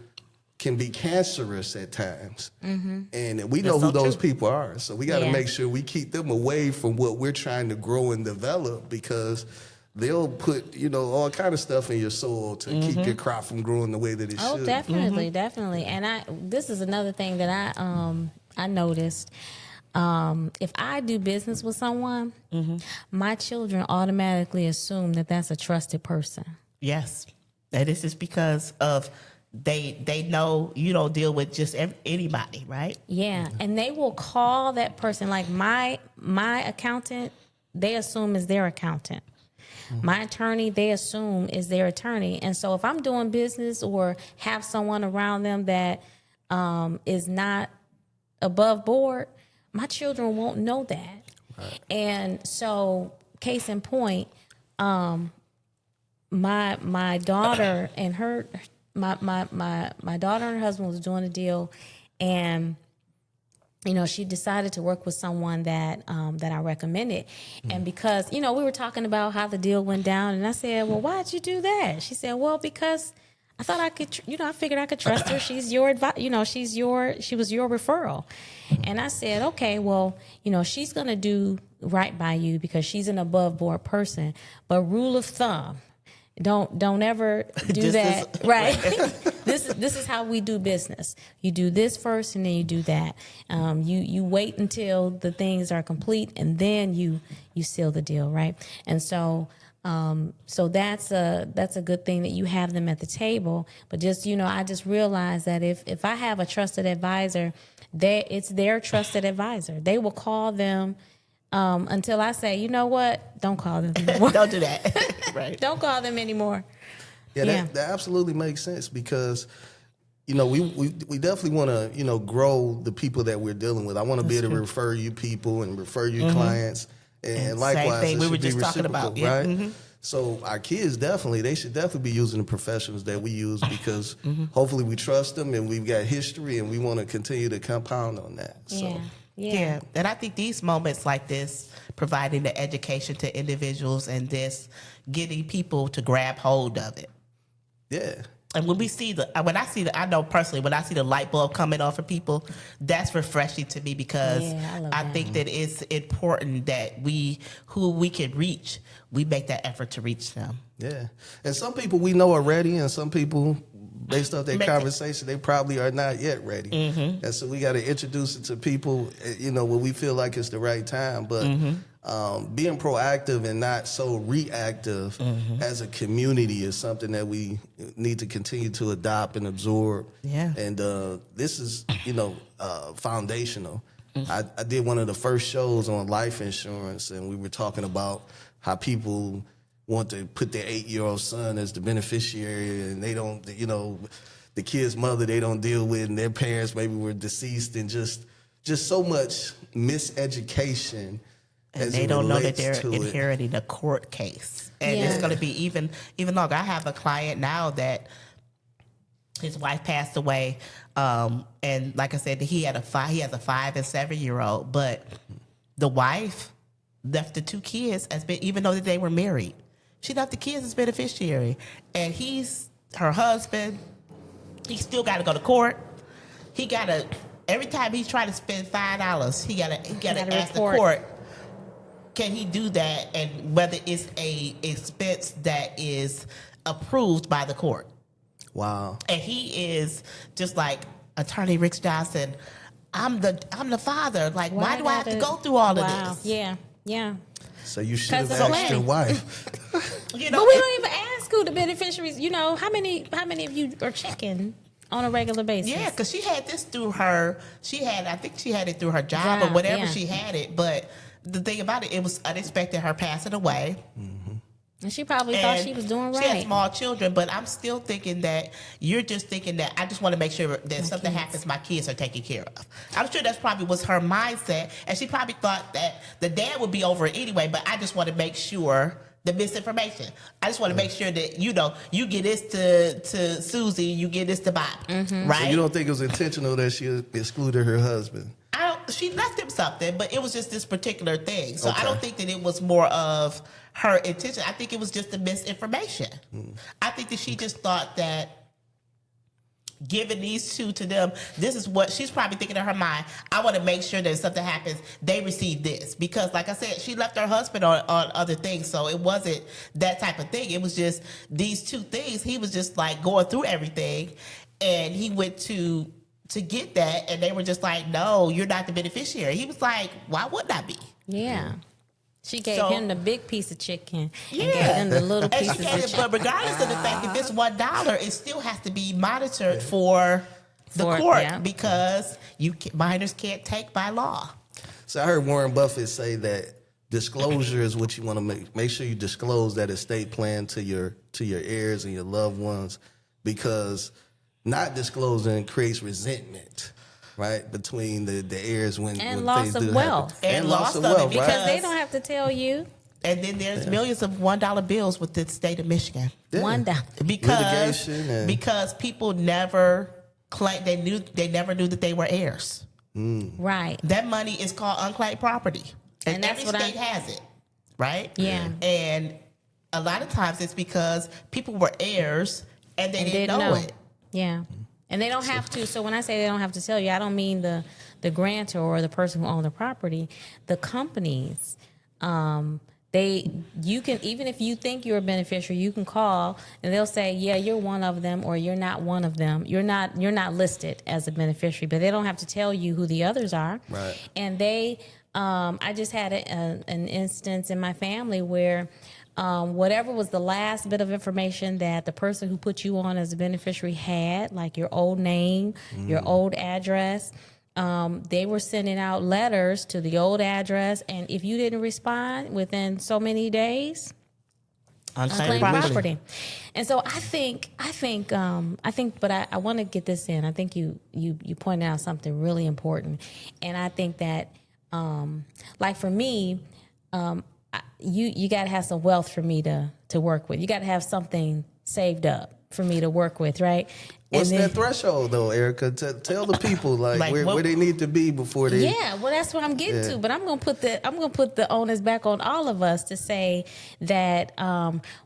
can be cancerous at times, and we know who those people are. So we got to make sure we keep them away from what we're trying to grow and develop, because they'll put all kind of stuff in your soil to keep your crop from growing the way that it should. Oh, definitely. And this is another thing that I noticed. If I do business with someone, my children automatically assume that that's a trusted person. Yes. And this is because of they know you don't deal with just anybody, right? Yeah. And they will call that person, like my accountant, they assume is their accountant. My attorney, they assume is their attorney. And so if I'm doing business or have someone around them that is not above board, my children won't know that. Right. And so, case in point, my daughter and her my daughter and her husband was doing a deal, and she decided to work with someone that I recommended. And because we were talking about how the deal went down, and I said, well, why'd you do that? She said, well, because I thought I could, I figured I could trust her. She's your she was your referral. And I said, okay, well, she's going to do right by you because she's an above board person. But rule of thumb, don't ever do that. Right. This is how we do business. You do this first and then you do that. You wait until the things are complete and then you seal the deal. Right. And so that's a good thing that you have them at the table. But just, I just realized that if I have a trusted advisor, it's their trusted advisor. They will call them until I say, you know what? Don't call them anymore. Don't do that. Right. Don't call them anymore. Yeah, that absolutely makes sense because, we definitely want to, grow the people that we're dealing with. I want to be able to refer you people and refer you clients. And likewise, same thing it we should were be just talking reciprocal, about. Yeah. right? So our kids they should definitely be using the professionals that we use because hopefully we trust them and we've got history and we want to continue to compound on that. So. Yeah. And I think these moments like this, providing the education to individuals and this getting people to grab hold of it. Yeah. And when I know personally, when I see the light bulb coming off for people, that's refreshing to me because I think that it's important that who we can reach, we make that effort to reach them. Yeah. And some people we know are ready and some people, based off their conversation, they probably are not yet ready. And so we got to introduce it to people, when we feel like it's the right time. But being proactive and not so reactive as a community is something that we need to continue to adopt and absorb. Yeah. And this is, foundational. I did one of the first shows on life insurance, and we were talking about how people want to put their 8-year-old son as the beneficiary, and they don't, the kid's mother they don't deal with, and their parents maybe were deceased, and just so much miseducation. And they don't know that they're inheriting a court case. And it's going to be even longer. I have a client now that his wife passed away, and like I said, he has a 5 and 7-year-old, but the wife left the 2 kids even though they were married. She left the kids as beneficiary, and he's her husband. He still got to go to court. He got to every time he's trying to spend $5, he got to ask the court, can he do that, and whether it's a expense that is approved by the court. Wow. And he is just like Attorney Rick Johnson. I'm the father. Like, why do I have to go through all of this? Yeah. So you should have 'Cause of asked your wife. But we don't even ask who the beneficiaries. How many of you are checking on a regular basis? Yeah, because she had this through her. I think she had it through her job or whatever she had it. But the thing about it was unexpected. Her passing away. And she probably thought she was doing right. She had small children, but I'm still thinking that you're just thinking that I just want to make sure that something happens, my kids are taken care of. I'm sure that's probably was her mindset, and she probably thought that the dad would be over it anyway, but I just want to make sure the misinformation. I just want to make sure that, you get this to Susie, you get this to Bob, right? So you don't think it was intentional that she excluded her husband? She left him something, but it was just this particular thing. So I don't think that it was more of her intention. I think it was just the misinformation. I think that she just thought that giving these 2 to them, this is what she's probably thinking in her mind. I want to make sure that if something happens, they receive this. Because like I said, she left her husband on other things. So it wasn't that type of thing. It was just these 2 things. He was just like going through everything, and he went to get that, and they were just like, no, you're not the beneficiary. He was like, why wouldn't I be? Yeah. She gave him the big piece of chicken and Yeah. gave him the little pieces of chicken. But regardless of the fact that this $1, it still has to be monitored for the court because minors can't take by law. So I heard Warren Buffett say that disclosure is what you want to make sure you disclose that estate plan to your heirs and your loved ones, because not disclosing creates resentment, right, between the heirs when loss things of do wealth. happen. And loss of it, wealth, Because right? they don't have to tell you. And then there's millions of $1 bills with the state of Michigan. Yeah. $1. Because people never claim they never knew that they were heirs. Right. That money is called unclaimed property, and that's every what state has it, right? Yeah. And a lot of times it's because people were heirs And they and didn't know it. Yeah. And they don't have to. So when I say they don't have to tell you, I don't mean the grantor or the person who owned the property. The companies, you can, even if you think you're a beneficiary, you can call and they'll say, yeah, you're one of them, or you're not one of them. You're not listed as a beneficiary, but they don't have to tell you who the others are. Right. And I just had an instance in my family where whatever was the last bit of information that the person who put you on as a beneficiary had, like your old name, your old address, they were sending out letters to the old address, and if you didn't respond within so many days, unclaimed property. And so I think, but I want to get this in. I think you pointed out something really important, and I think that, like for me, you got to have some wealth for me to work with. You got to have something saved up for me to work with, right? What's that threshold, though, Erica? Tell the people where they need to be before they. Yeah, well, that's what I'm getting to. But I'm gonna put the onus back on all of us to say that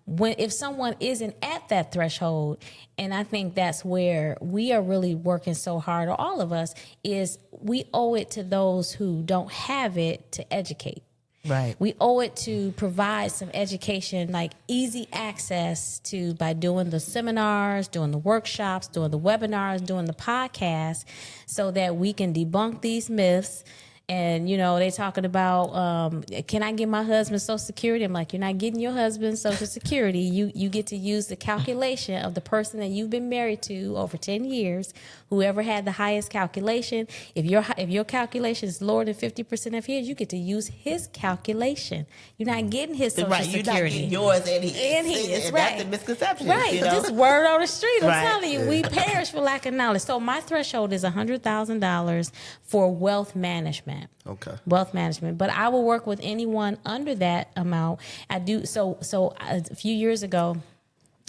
if someone isn't at that threshold, and I think that's where we are really working so hard, or all of us, is we owe it to those who don't have it to educate. Right. We owe it to provide some education, like easy access to, by doing the seminars, doing the workshops, doing the webinars, doing the podcasts, so that we can debunk these myths. And, they talking about, can I get my husband Social Security? I'm like, you're not getting your husband Social Security. You get to use the calculation of the person that you've been married to over 10 years, whoever had the highest calculation. If your calculation is lower than 50% of his, you get to use his calculation. You're not getting his Social Security. You're not getting yours and his. Right. That's the misconception. Right. But just word on the street. I'm Right. telling you, we perish for lack of knowledge. So my threshold is $100,000 for wealth management. Okay. Wealth management, but I will work with anyone under that amount. I do so a few years ago,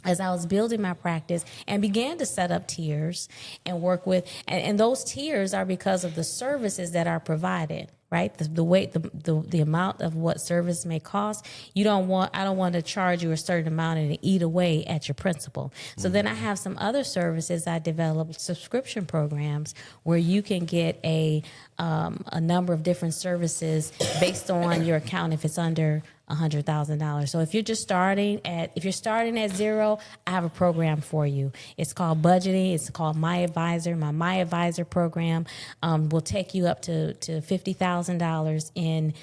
as I was building my practice and began to set up tiers and work with, and those tiers are because of the services that are provided, right? The amount of what service may cost. I don't want to charge you a certain amount and eat away at your principal. So then I have some other services. I developed subscription programs where you can get a number of different services based on your account if it's under $100,000. So if you're starting at zero, I have a program for you. It's called budgeting. It's called My Advisor. My Advisor program will take you up to $50,000 in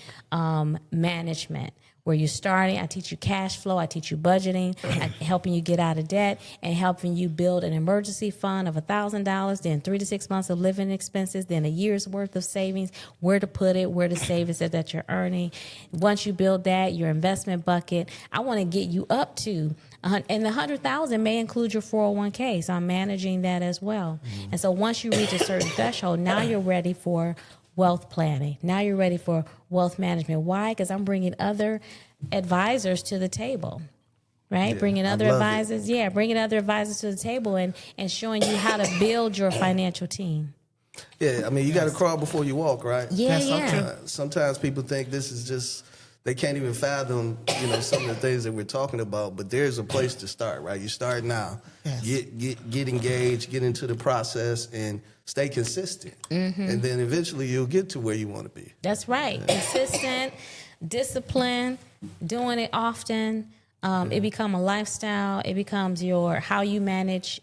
management. Where you're starting, I teach you cash flow, I teach you budgeting, helping you get out of debt, and helping you build an emergency fund of $1,000, then 3 to 6 months of living expenses, then a year's worth of savings, where to put it, where to save it that you're earning. Once you build that, your investment bucket, I want to get you up to, and the $100,000 may include your 401k, so I'm managing that as well. And so once you reach a certain threshold, now you're ready for wealth planning. Now you're ready for wealth management. Why? Because I'm bringing other advisors to the table, right? Yeah, bringing other I love advisors. it. Yeah, bringing other advisors to the table and showing you how to build your financial team. Yeah, I mean, you got to crawl before you walk, right? Yeah, yeah. Sometimes people think this is just, they can't even fathom, some of the things that we're talking about, but there's a place to start, right? You start now. Yes. Get engaged, get into the process, and stay consistent. And then eventually you'll get to where you want to be. That's right. Consistent, discipline, doing it often. It becomes a lifestyle. It becomes how you manage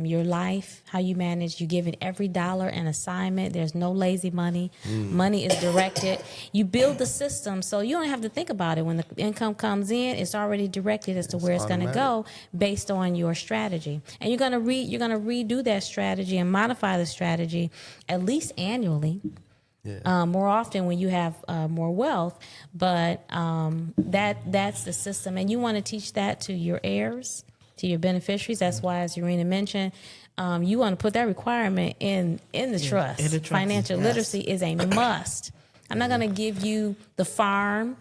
your life, how you manage. You give it every dollar an assignment. There's no lazy money. Money is directed. You build the system so you don't have to think about it. When the income comes in, it's already directed as to where it's going to go based on your strategy. And you're going to redo that strategy and modify the strategy at least annually. Yeah. More often when you have more wealth, but that's the system, and you want to teach that to your heirs, to your beneficiaries. That's why, as Urena mentioned, you want to put that requirement in the trust. In the trust. Financial literacy is a must. I'm not going to give you the farm.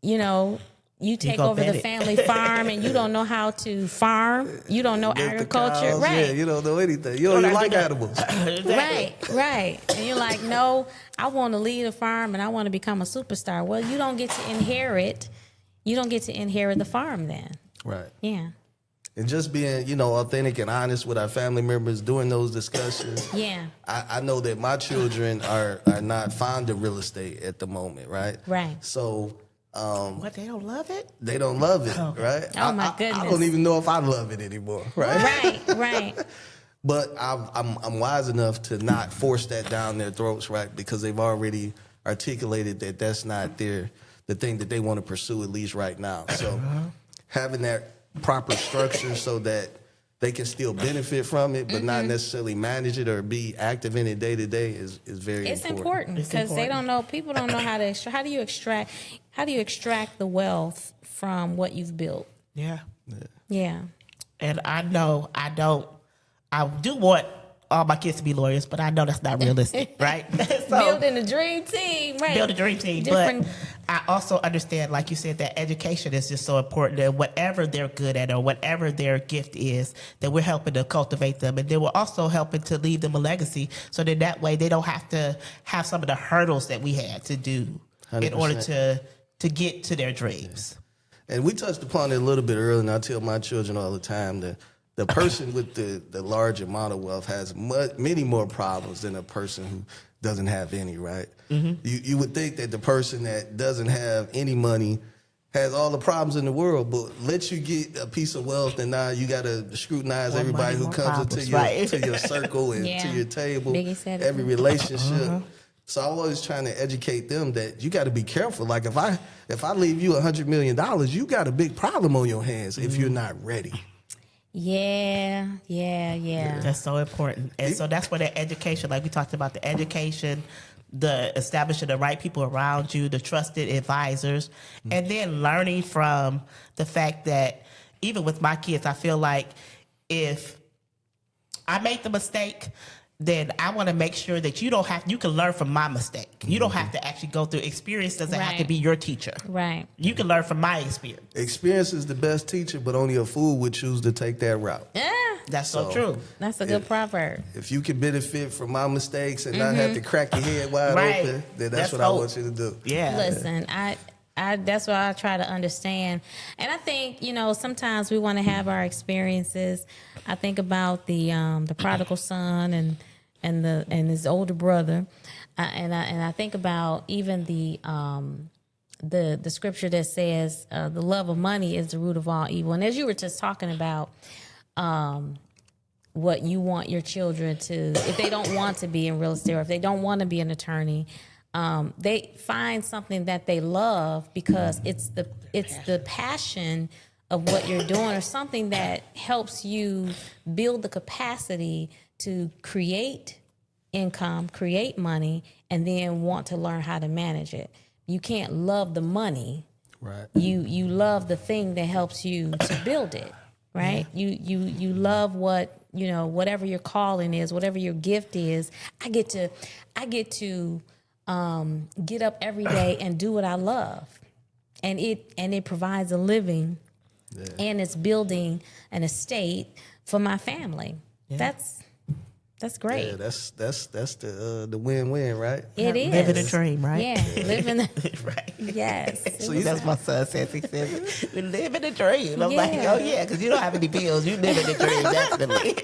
You take over the family farm and you don't know how to farm. You don't know Get the agriculture. cows, Right. Yeah, you don't know anything. You don't even like animals. Right. And you're like, no, I want to lead a farm and I want to become a superstar. Well, you don't get to inherit the farm then. Right. Yeah. And just being, authentic and honest with our family members during those discussions. Yeah. I know that my children are not fond of real estate at the moment, right? Right. So What, they don't love it? they don't love it, right? Oh, my I goodness. don't even know if I love it anymore, right? Right. But I'm wise enough to not force that down their throats, right? Because they've already articulated that that's not the thing that they want to pursue, at least right now. So having that proper structure so that they can still benefit from it, but not necessarily manage it or be active in it day to day is very It's important. because they don't know. People don't know how to extract. How do you extract the wealth from what you've built? Yeah. Yeah. And I know I do want all my kids to be lawyers, but I know that's not realistic, right? So, Building a dream team, right? build a dream team. Different- But I also understand, like you said, that education is just so important that whatever they're good at or whatever their gift is, that we're helping to cultivate them. And then we're also helping to leave them a legacy so that way they don't have to have some of the hurdles that we had to do in order 100%. to get to their dreams. And we touched upon it a little bit earlier, and I tell my children all the time that the person with the large amount of wealth has many more problems than a person who doesn't have any, right? You would think that the person that doesn't have any money has all the problems in the world, but let you get a piece of wealth and now you got to scrutinize More everybody money, who more comes problems, into your, right. to your circle and Yeah. to your table, Biggie said it. every relationship. So I'm always trying to educate them that you got to be careful. Like if I leave you $100 million, you got a big problem on your hands if you're not ready. Yeah. That's so important. And so that's where the education, like we talked about, the education, the establishing the right people around you, the trusted advisors, and then learning from the fact that even with my kids, I feel like if I make the mistake, then I want to make sure that you can learn from my mistake. You don't have to actually go through experience. Doesn't have to Right. be your teacher. Right. You can learn from my experience. Experience is the best teacher, but only a fool would choose to take that route. Yeah. That's so So- true. That's a good proverb. If you can benefit from my mistakes and not have to crack your head wide Right. open, then That's that's what I hope. want you to do. Yeah. Listen, I that's what I try to understand. And I think, sometimes we want to have our experiences. I think about the prodigal son and his older brother. And I think about even the scripture that says the love of money is the root of all evil. And as you were just talking about what you want your children to, if they don't want to be in real estate or if they don't want to be an attorney, they find something that they love because it's the passion of what you're doing or something that helps you build the capacity to create income, create money, and then want to learn how to manage it. You can't love the money. Right. You love the thing that helps you to build it, right? You love whatever your calling is, whatever your gift is. I get to get up every day and do what I love, and it provides a living, and it's building an estate for my family. That's great. Yeah, that's the win-win, right? It is Living a dream, right? Yeah, living. Right. Yes. So you- That's my son says. He says, we live in a dream. I'm like, Yeah. oh yeah, because you don't have any bills. You live in a dream, definitely.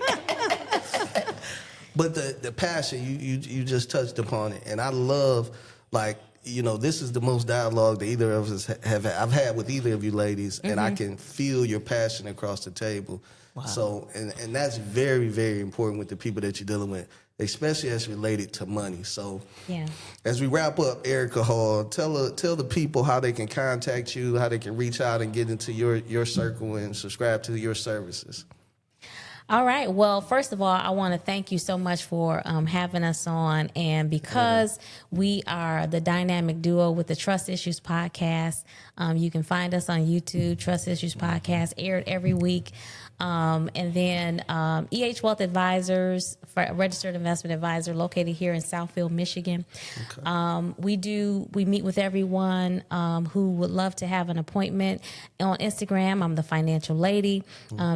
But the passion, you just touched upon it. And I love, this is the most dialogue that either of us I've had with either of you ladies, and I can feel your passion across the table. Wow. So, and that's very, very important with the people that you're dealing with, especially as related to money. So, Yeah. as we wrap up, Erica Hall, tell the people how they can contact you, how they can reach out and get into your circle and subscribe to your services. All right. Well, first of all, I want to thank you so much for having us on. And because we are the dynamic duo with the Trust Issues Podcast, you can find us on YouTube, Trust Issues Podcast, aired every week. And then EH Wealth Advisors, for registered investment advisor located here in Southfield, Michigan. Okay. We meet with everyone who would love to have an appointment. On Instagram, I'm the Financial Lady.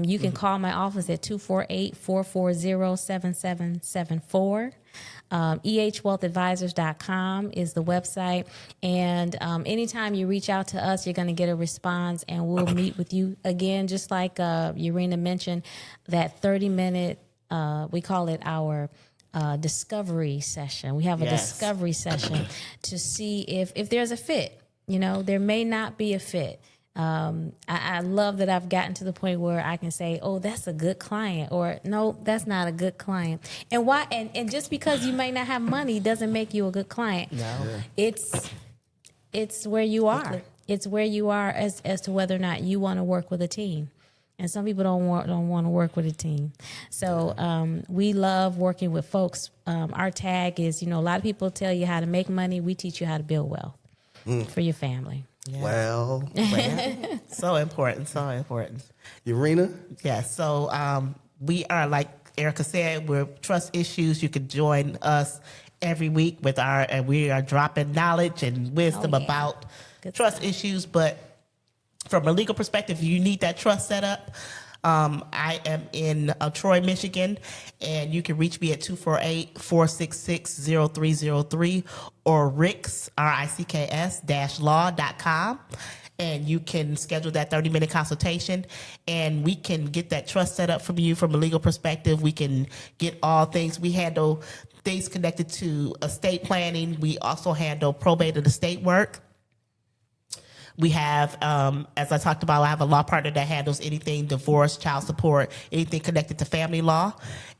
You can call my office at 248-440-7774. ehwealthadvisors.com is the website. And anytime you reach out to us, you're going to get a response, and we'll meet with you again, just like Urena mentioned, that 30-minute, we call it our discovery session. We have a Yes. discovery session to see if there's a fit. There may not be a fit. I love that I've gotten to the point where I can say, oh, that's a good client, or no, that's not a good client. And why? And just because you may not have money doesn't make you a good client. No. It's where you are. It's where you are as to whether or not you want to work with a team. And some people don't want to work with a team. So we love working with folks. Our tag is, a lot of people tell you how to make money. We teach you how to build wealth for your family. Yeah. Well, So important. So important. Urena, Yes. So we are, like Erica said, we're Trust Issues. You can join us every week and we are dropping knowledge and wisdom Oh, yeah. about Good trust stuff. issues. But from a legal perspective, you need that trust set up. I am in Troy, Michigan, and you can reach me at 248-466-0303 or Ricks, RICKS-law.com. And you can schedule that 30-minute consultation, and we can get that trust set up from you from a legal perspective. We can get all things. We handle things connected to estate planning. We also handle probate and estate work. We have, as I talked about, I have a law partner that handles anything divorce, child support, anything connected to family law.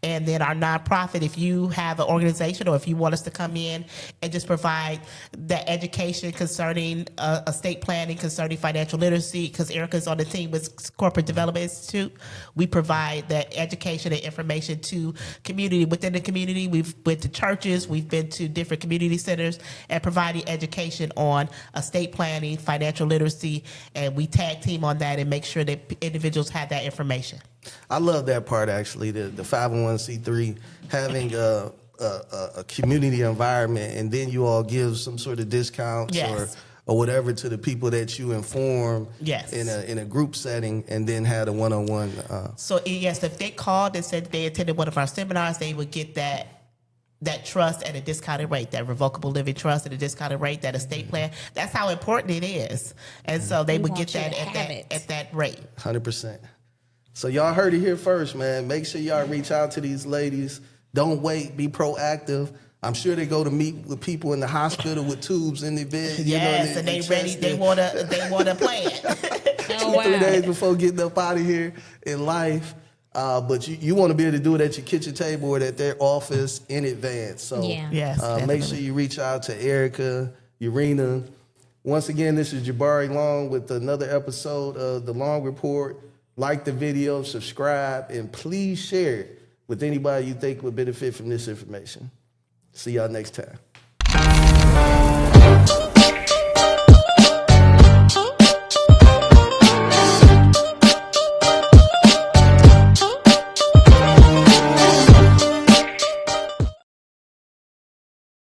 And then our nonprofit, if you have an organization or if you want us to come in and just provide that education concerning estate planning, concerning financial literacy, because Erica's on the team with Corporate Development Institute, we provide that education and information to community. Within the community, we've been to churches, we've been to different community centers and providing education on estate planning, financial literacy, and we tag team on that and make sure that individuals have that information. I love that part, actually, the 501c3, having a community environment, and then you all give some sort of discounts Yes. or whatever to the people that you inform Yes. in a group setting, and then had a one-on-one. So yes, if they called and said they attended one of our seminars, they would get that trust at a discounted rate, that revocable living trust at a discounted rate, that estate plan. That's how important it is. And so they would want get you that to have it. at that rate. 100%. So y'all heard it here first, man. Make sure y'all reach out to these ladies. Don't wait. Be proactive. I'm sure they go to meet with people in the hospital with tubes in their bed. Yes, and they ready. They want to plan. Oh, 2-3 days before getting up out of here in life. But you want to be able to do it at your kitchen table or at their office in advance. So Yeah. Yes, make definitely. sure you reach out to Erica, Urena. Once again, this is Jabari Long with another episode of The Long Report. Like the video, subscribe, and please share it with anybody you think would benefit from this information. See y'all next time.